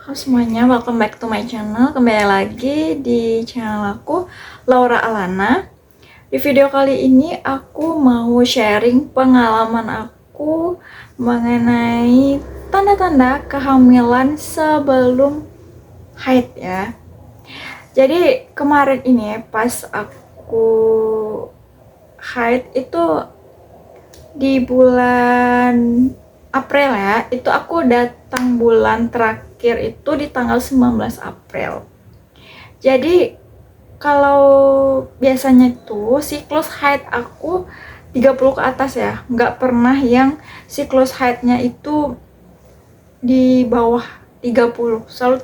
Halo semuanya, welcome back to my channel. Kembali lagi di channel aku, Laura Alana. Di video kali ini aku mau sharing pengalaman aku mengenai tanda-tanda kehamilan sebelum haid ya. Jadi kemarin ini pas aku haid itu di bulan April ya, itu aku datang bulan terakhir itu di tanggal 19 April. Jadi kalau biasanya tuh siklus haid aku 30 ke atas ya, nggak pernah yang siklus haidnya itu di bawah 30, selalu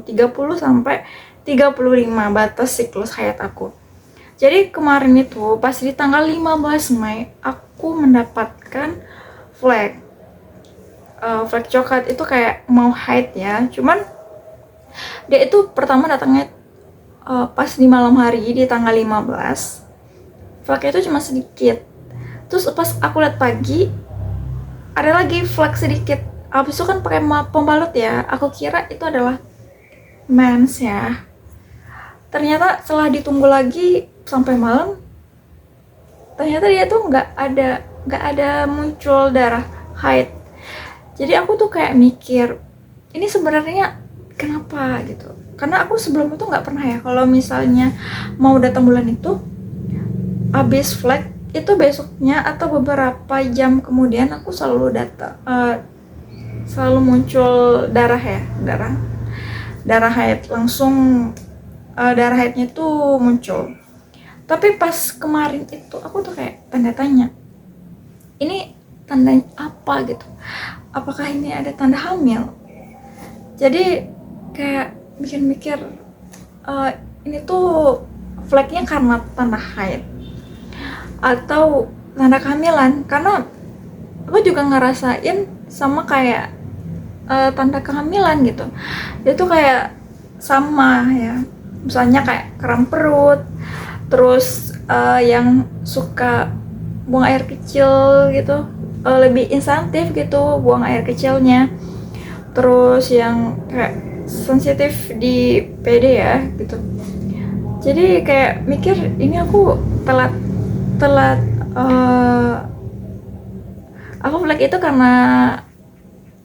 30 sampai 35 batas siklus haid aku. Jadi kemarin itu pas di tanggal 15 Mei aku mendapatkan flag coklat itu kayak mau haid ya, cuman dia itu pertama datangnya pas di malam hari di tanggal 15. Flagnya itu cuma sedikit, terus pas aku lihat pagi ada lagi flag sedikit, habis itu kan pakai pembalut ya, aku kira itu adalah mens ya. Ternyata setelah ditunggu lagi sampai malam, ternyata dia tuh nggak ada muncul darah haid. Jadi aku tuh kayak mikir, ini sebenarnya kenapa gitu, karena aku sebelum itu nggak pernah ya kalau misalnya mau datang bulan itu habis flag itu besoknya atau beberapa jam kemudian aku selalu selalu muncul darah ya, darah haid langsung, darah haidnya tuh muncul. Tapi pas kemarin itu aku tuh kayak tanda tanya, ini tandanya apa gitu, apakah ini ada tanda hamil. Jadi kayak mikir-mikir, ini tuh flagnya karena tanda haid atau tanda kehamilan, karena aku juga ngerasain sama kayak tanda kehamilan gitu. Itu kayak sama ya, misalnya kayak kram perut, terus yang suka buang air kecil gitu, lebih instantif gitu buang air kecilnya, terus yang kayak sensitif di PD ya gitu. Jadi kayak mikir, ini aku telat telat aku flag itu karena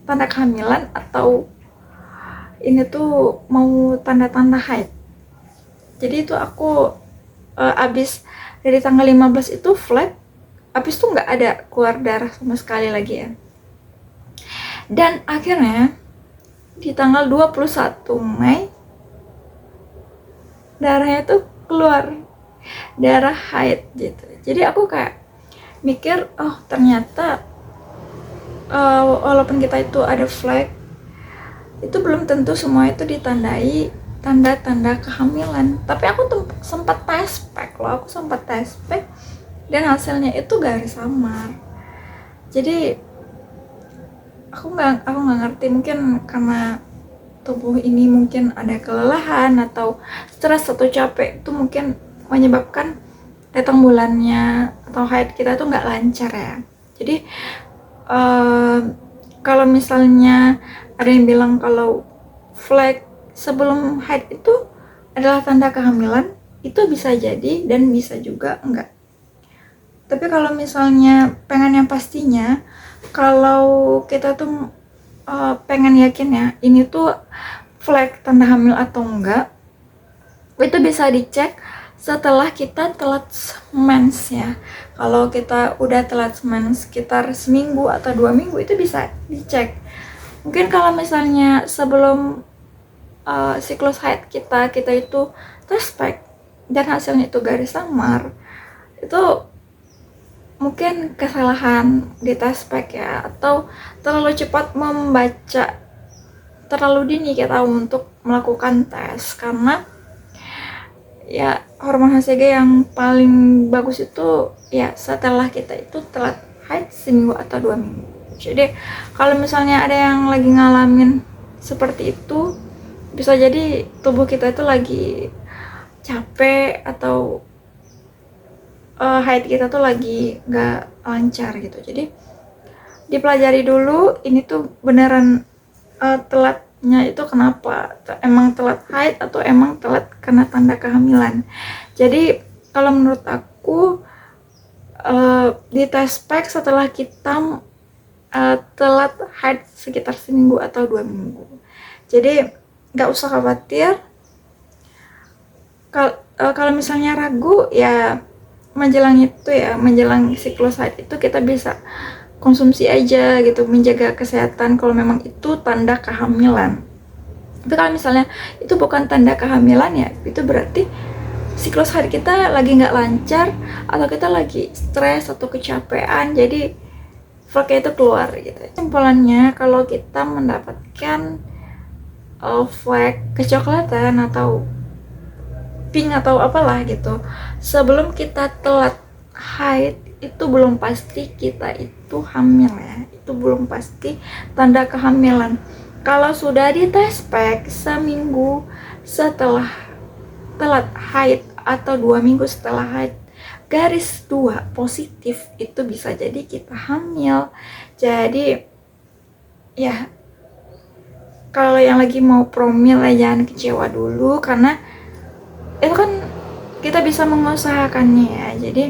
tanda kehamilan atau ini tuh mau tanda-tanda haid. Jadi itu aku abis dari tanggal 15 itu flag, abis itu nggak ada keluar darah sama sekali lagi ya. Dan akhirnya di tanggal 21 Mei darahnya tuh keluar, darah haid gitu. Jadi aku kayak mikir, oh ternyata walaupun kita itu ada flag, itu belum tentu semua itu ditandai tanda-tanda kehamilan. Tapi aku sempat tes pack loh, dan hasilnya itu garis samar. Jadi aku nggak ngerti, mungkin karena tubuh ini mungkin ada kelelahan atau stres atau capek, itu mungkin menyebabkan datang bulannya atau haid kita tuh nggak lancar ya. Jadi kalau misalnya ada yang bilang kalau flag sebelum haid itu adalah tanda kehamilan, itu bisa jadi dan bisa juga enggak. Tapi kalau misalnya pengen yang pastinya, kalau kita tuh pengen yakin ya ini tuh flag tanda hamil atau enggak, itu bisa dicek setelah kita telat mens ya. Kalau kita udah telat mens sekitar seminggu atau 2 minggu, itu bisa dicek. Mungkin kalau misalnya sebelum siklus haid kita itu tes pack dan hasilnya itu garis samar, itu mungkin kesalahan di tes pack ya, atau terlalu cepat membaca, terlalu dini kita untuk melakukan tes. Karena ya hormon HCG yang paling bagus itu ya setelah kita itu telat haid seminggu atau 2 minggu. Jadi kalau misalnya ada yang lagi ngalamin seperti itu, bisa jadi tubuh kita itu lagi capek atau haid kita tuh lagi nggak lancar gitu. Jadi dipelajari dulu ini tuh beneran telat itu kenapa, emang telat haid atau emang telat karena tanda kehamilan. Jadi kalau menurut aku di test pack setelah kita telat haid sekitar seminggu atau 2 minggu. Jadi nggak usah khawatir. Kalau misalnya ragu ya menjelang itu ya, menjelang siklus haid itu kita bisa konsumsi aja gitu, menjaga kesehatan kalau memang itu tanda kehamilan. Tapi kalau misalnya itu bukan tanda kehamilan ya, itu berarti siklus haid kita lagi nggak lancar atau kita lagi stres atau kecapean, jadi flek itu keluar gitu. Kesimpulannya, kalau kita mendapatkan flek kecoklatan atau pink atau apalah gitu sebelum kita telat haid, itu belum pasti kita itu hamil ya, itu belum pasti tanda kehamilan. Kalau sudah di tes pack seminggu setelah telat haid atau 2 minggu setelah haid garis 2 positif, itu bisa jadi kita hamil. Jadi ya kalau yang lagi mau promil ya jangan kecewa dulu, karena itu kan kita bisa mengusahakannya ya. Jadi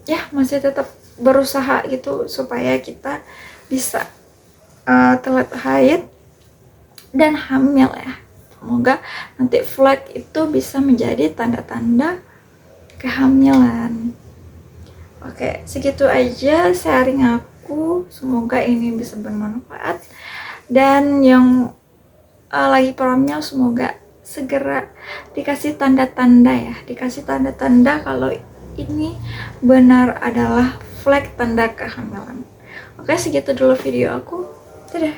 ya masih tetap berusaha gitu supaya kita bisa telat haid dan hamil ya. Semoga nanti flek itu bisa menjadi tanda-tanda kehamilan. Oke, segitu aja sharing aku. Semoga ini bisa bermanfaat. Dan yang lagi promil semoga segera dikasih tanda-tanda ya, dikasih tanda-tanda kalau ini benar adalah flek tanda kehamilan. Oke, segitu dulu video aku. Dadah.